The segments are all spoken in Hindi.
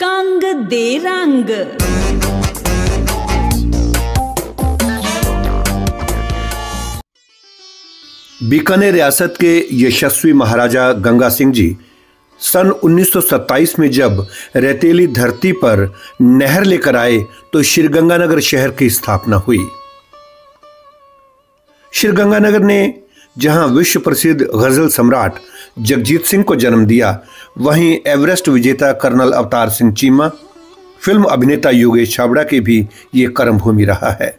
कंग दे रंग। बीकानेर रियासत के यशस्वी महाराजा गंगा सिंह जी सन 1927 में जब रेतीली धरती पर नहर लेकर आए तो श्रीगंगानगर शहर की स्थापना हुई। श्रीगंगानगर ने जहां विश्व प्रसिद्ध गजल सम्राट जगजीत सिंह को जन्म दिया, वहीं एवरेस्ट विजेता कर्नल अवतार सिंह चीमा, फिल्म अभिनेता योगेश छाबड़ा की भी ये कर्मभूमि रहा है।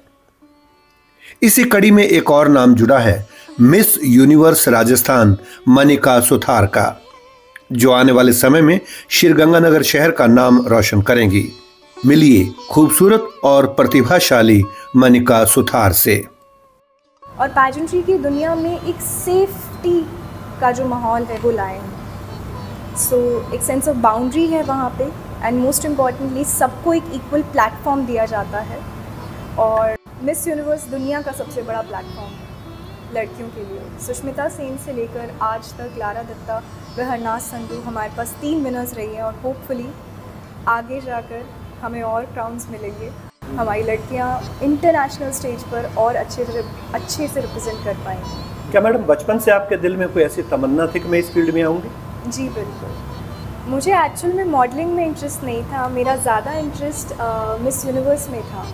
इसी कड़ी में एक और नाम जुड़ा है मिस यूनिवर्स राजस्थान मनिका सुथार का, जो आने वाले समय में श्रीगंगानगर शहर का नाम रोशन करेंगी। मिलिए खूबसूरत और प्रतिभाशाली मनिका सुथार से। और पैजेंट्री की दुनिया में एक सेफ्टी का जो माहौल है वो लाए हैं। सो एक सेंस ऑफ बाउंड्री है वहाँ पे, एंड मोस्ट इम्पॉर्टेंटली सबको एक इक्वल प्लेटफॉर्म दिया जाता है। और मिस यूनिवर्स दुनिया का सबसे बड़ा प्लेटफॉर्म है लड़कियों के लिए। सुष्मिता सेन से लेकर आज तक लारा दत्ता व हरनाज संधू हमारे पास 3 विनर्स रही हैं, और होपफुली आगे जाकर हमें और क्राउन्स मिलेंगे। हमारी लड़कियां इंटरनेशनल स्टेज पर और अच्छे से रिप्रेजेंट कर पाएंगी। क्या मैडम बचपन से आपके दिल में कोई ऐसी तमन्ना थी कि मैं इस फील्ड में आऊँगी? जी बिल्कुल। मुझे एक्चुअल में मॉडलिंग में इंटरेस्ट नहीं था, मेरा ज़्यादा इंटरेस्ट मिस यूनिवर्स में था,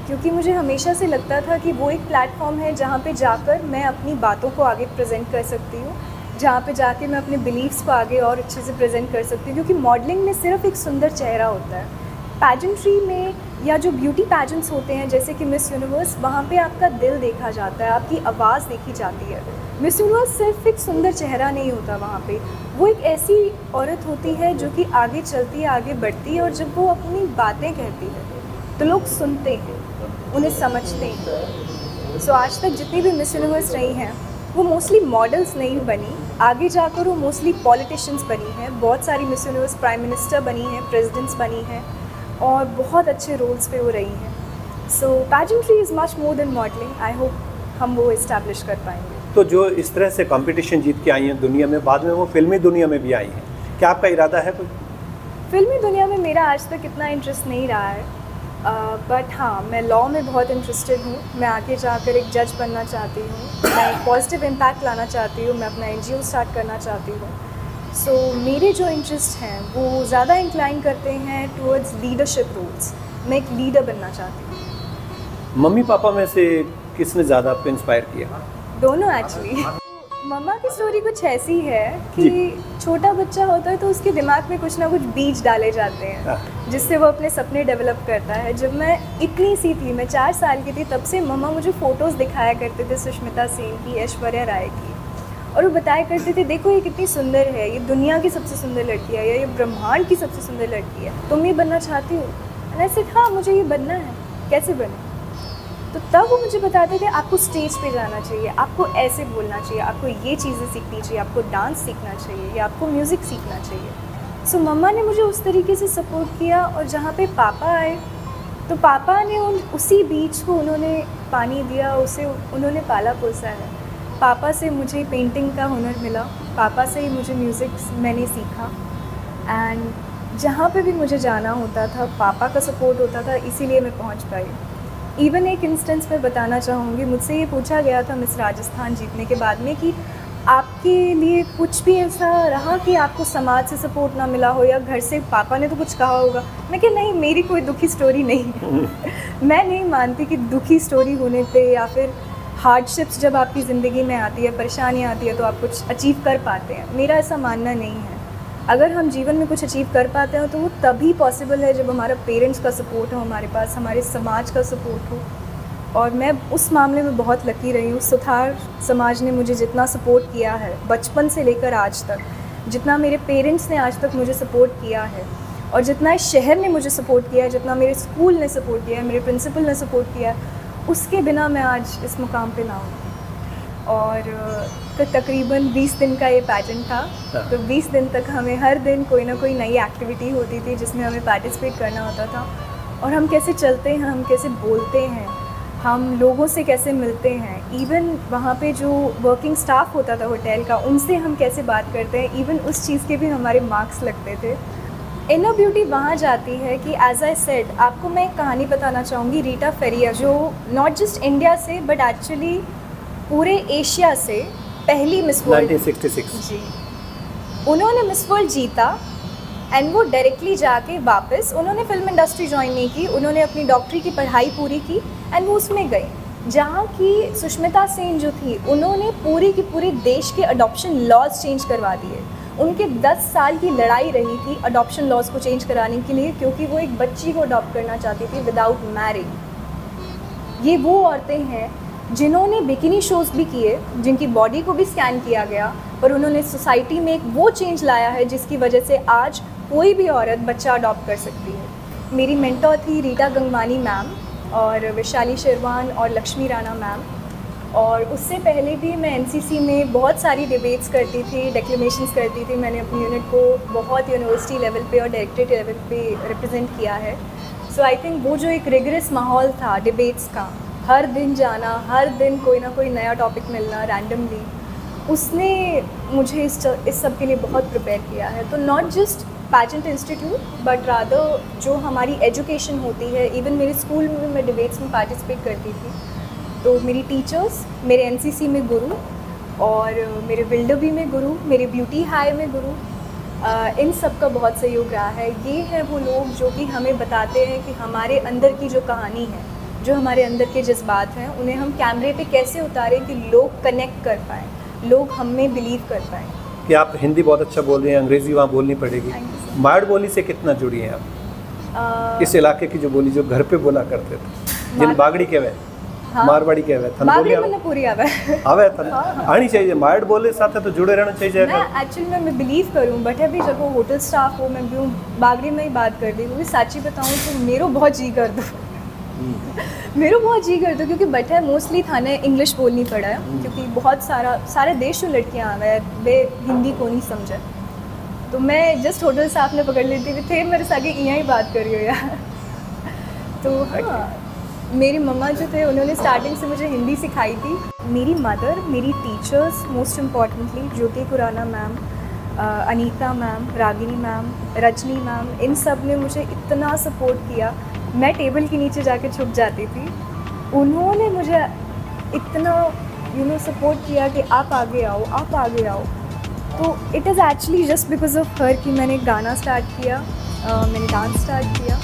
क्योंकि मुझे हमेशा से लगता था कि वो एक प्लेटफॉर्म है जहाँ पे जाकर मैं अपनी बातों को आगे प्रेजेंट कर सकती हूँ, जहाँ पे जाके मैं अपने बिलीव्स को आगे और अच्छे से प्रेजेंट कर सकती हूँ। क्योंकि मॉडलिंग में सिर्फ एक सुंदर चेहरा होता है, पैजेंट्री में या जो ब्यूटी पैजेंट्स होते हैं जैसे कि मिस यूनिवर्स, वहाँ पे आपका दिल देखा जाता है, आपकी आवाज़ देखी जाती है। मिस यूनिवर्स सिर्फ एक सुंदर चेहरा नहीं होता, वहाँ पे वो एक ऐसी औरत होती है जो कि आगे चलती है, आगे बढ़ती है, और जब वो अपनी बातें कहती है तो लोग सुनते हैं, उन्हें समझते हैं। सो आज तक जितनी भी मिस यूनिवर्स रही हैं वो मोस्टली मॉडल्स नहीं बनी, आगे जाकर वो मोस्टली पॉलिटिशियंस बनी हैं। बहुत सारी मिस यूनिवर्स प्राइम मिनिस्टर बनी हैं, प्रेसिडेंट्स बनी हैं, और बहुत अच्छे रोल्स पे वो रही हैं। So pageantry is much more than modelling. I hope हम वो इस्टेब्लिश कर पाएंगे। तो जो इस तरह से कंपटीशन जीत के आई हैं दुनिया में, बाद में वो फिल्मी दुनिया में भी आई हैं, क्या आपका इरादा है कोई? फिल्मी दुनिया में मेरा आज तक इतना इंटरेस्ट नहीं रहा है, बट हाँ, मैं लॉ में बहुत इंटरेस्टेड हूँ। मैं आगे जाकर एक जज बनना चाहती हूँ, मैं एक पॉजिटिव इम्पैक्ट लाना चाहती हूँ, मैं अपना NGO स्टार्ट करना चाहती हूँ। सो मेरे जो इंटरेस्ट हैं वो ज़्यादा इंक्लाइन करते हैं टुवर्ड्स लीडरशिप रोल्स। मैं एक लीडर बनना चाहती हूँ। मम्मी पापा में से किसने ज़्यादा आपको इंस्पायर किया? दोनों एक्चुअली। मम्मा की स्टोरी कुछ ऐसी है कि छोटा बच्चा होता है तो उसके दिमाग में कुछ ना कुछ बीज डाले जाते हैं जिससे वो अपने सपने डेवलप करता है। जब मैं इतनी सी थी, मैं 4 साल की थी, तब से मम्मा मुझे फ़ोटोज़ दिखाया करते थे सुष्मिता सेन की, ऐश्वर्या राय की, और वो बताया करते थे देखो ये कितनी सुंदर है, ये दुनिया की सबसे सुंदर लड़की है, या ये ब्रह्मांड की सबसे सुंदर लड़की है, तुम ये बनना चाहती हो? मैंने ऐसे हाँ मुझे ये बनना है, कैसे बने? तो तब वो मुझे बताते थे आपको स्टेज पे जाना चाहिए, आपको ऐसे बोलना चाहिए, आपको ये चीज़ें सीखनी चाहिए, आपको डांस सीखना चाहिए, या आपको म्यूज़िक सीखना चाहिए। सो मम्मा ने मुझे उस तरीके से सपोर्ट किया, और जहाँ पे पापा आए तो पापा ने उसी बीज को उन्होंने पानी दिया, उसे उन्होंने पाला पोसा है। पापा से मुझे पेंटिंग का हुनर मिला, पापा से ही मुझे म्यूज़िक मैंने सीखा, एंड जहाँ पे भी मुझे जाना होता था पापा का सपोर्ट होता था, इसीलिए मैं पहुँच पाई। इवन एक इंस्टेंस मैं बताना चाहूँगी, मुझसे ये पूछा गया था मिस राजस्थान जीतने के बाद में कि आपके लिए कुछ भी ऐसा रहा कि आपको समाज से सपोर्ट ना मिला हो, या घर से पापा ने तो कुछ कहा होगा? मैं कि नहीं, मेरी कोई दुखी स्टोरी नहीं है। मैं नहीं मानती कि दुखी स्टोरी होने पे या फिर हार्डशिप्स जब आपकी ज़िंदगी में आती है, परेशानियाँ आती है, तो आप कुछ अचीव कर पाते हैं। मेरा ऐसा मानना नहीं है। अगर हम जीवन में कुछ अचीव कर पाते हैं तो वो तभी पॉसिबल है जब हमारा पेरेंट्स का सपोर्ट हो हमारे पास, हमारे समाज का सपोर्ट हो। और मैं उस मामले में बहुत लकी रही हूँ। सुथार समाज ने मुझे जितना सपोर्ट किया है बचपन से लेकर आज तक, जितना मेरे पेरेंट्स ने आज तक मुझे सपोर्ट किया है, और जितना इस शहर ने मुझे सपोर्ट किया है, जितना मेरे स्कूल ने सपोर्ट किया है, मेरे प्रिंसिपल ने सपोर्ट किया है, उसके बिना मैं आज इस मुकाम पे ना हूँ। और तकरीबन 20 दिन का ये पैजेंट था, तो 20 दिन तक हमें हर दिन कोई ना कोई नई एक्टिविटी होती थी जिसमें हमें पार्टिसिपेट करना होता था। और हम कैसे चलते हैं, हम कैसे बोलते हैं, हम लोगों से कैसे मिलते हैं, इवन वहाँ पे जो वर्किंग स्टाफ होता था होटल का, उनसे हम कैसे बात करते हैं, इवन उस चीज़ के भी हमारे मार्क्स लगते थे। इनर ब्यूटी वहाँ जाती है कि एज आई सेड, आपको मैं एक कहानी बताना चाहूँगी। रीटा फेरिया, जो नॉट जस्ट इंडिया से बट एक्चुअली पूरे एशिया से पहली मिस वर्ल्ड 1966 जी, उन्होंने मिस वर्ल्ड जीता एंड वो डायरेक्टली जाके वापस उन्होंने फिल्म इंडस्ट्री ज्वाइन नहीं की, उन्होंने अपनी डॉक्टरी की पढ़ाई पूरी की एंड वो उसमें गई। जहाँ की सुष्मिता सेन जो थी, उन्होंने पूरी की पूरी देश के अडॉप्शन लॉज चेंज करवा दिए। उनके 10 साल की लड़ाई रही थी अडॉप्शन लॉज को चेंज कराने के लिए, क्योंकि वो एक बच्ची को अडॉप्ट करना चाहती थी विदाउट मैरिंग। ये वो औरतें हैं जिन्होंने बिकिनी शोज़ भी किए, जिनकी बॉडी को भी स्कैन किया गया, और उन्होंने सोसाइटी में एक वो चेंज लाया है जिसकी वजह से आज कोई भी औरत बच्चा अडॉप्ट कर सकती है। मेरी मेंटोर थी रीटा गंगवानी मैम और वैशाली शेरवान और लक्ष्मी राणा मैम। और उससे पहले भी मैं एनसीसी में बहुत सारी डिबेट्स करती थी, डेक्लेमेशंस करती थी। मैंने अपनी यूनिट को बहुत यूनिवर्सिटी लेवल पे और डायरेक्टरेट लेवल पे रिप्रेजेंट किया है। सो आई थिंक वो जो एक रिगरस माहौल था डिबेट्स का, हर दिन जाना, हर दिन कोई ना कोई नया टॉपिक मिलना रैंडमली, उसने मुझे इस सब के लिए बहुत प्रिपेयर किया है। तो not just pageant institute but rather जो हमारी एजुकेशन होती है। इवन मेरे स्कूल में मैं डिबेट्स में पार्टिसिपेट करती थी, तो मेरी टीचर्स, मेरे एनसीसी में गुरु और मेरे विल्डरबी में गुरु, मेरे ब्यूटी हाई में गुरु, इन सब का बहुत सहयोग रहा है। ये है वो लोग जो कि हमें बताते हैं कि हमारे अंदर की जो कहानी है, जो हमारे अंदर के जज्बात हैं, उन्हें हम कैमरे पे कैसे उतारें कि लोग कनेक्ट कर पाएँ, लोग हम में बिलीव कर पाएँ। कि आप हिंदी बहुत अच्छा बोल रही हैं, अंग्रेज़ी वहाँ बोलनी पड़ेगी। माड़ बोली से कितना जुड़ी हैं आप? इस इलाके की जो बोली जो घर पे बोला करते थे, जिन बागड़ी कहवे, मारवाड़ी कहवे, बागड़ी मैंने पूरी आवे आनी चाहिए। माड़ बोले साथ तो जुड़े रहना चाहिए। मैं एक्चुअली मैं बिलीव करूँ, बट अभी जब वो होटल स्टाफ हो, मैं भी बागड़ी में ही बात कर दी, क्योंकि सच्ची बताऊँ तो मेरो बहुत जी कर दो मेरो बहुत जी कर दो, क्योंकि बैठा है मोस्टली थाने इंग्लिश बोलनी पड़ा है, क्योंकि बहुत सारे देश जो लड़कियाँ आ गए वे हिंदी को नहीं समझे। तो मैं जस्ट होटल स्टाफ ने पकड़ लेती थे मेरे साथ यहाँ ही बात कर रही हो यार। तो हाँ, मेरी मम्मा जो थे उन्होंने स्टार्टिंग से मुझे हिंदी सिखाई थी। मेरी मदर, मेरी teachers, most importantly Jyoti Khurana ma'am, Anita ma'am, Ragini ma'am, Rajni ma'am, इन सब ने मुझे इतना सपोर्ट किया। मैं टेबल के नीचे जाके छुप जाती थी, उन्होंने मुझे इतना सपोर्ट किया कि आप आगे आओ, आप आगे आओ। तो it is actually just because of her कि मैंने गाना स्टार्ट किया, मैंने डांस स्टार्ट किया।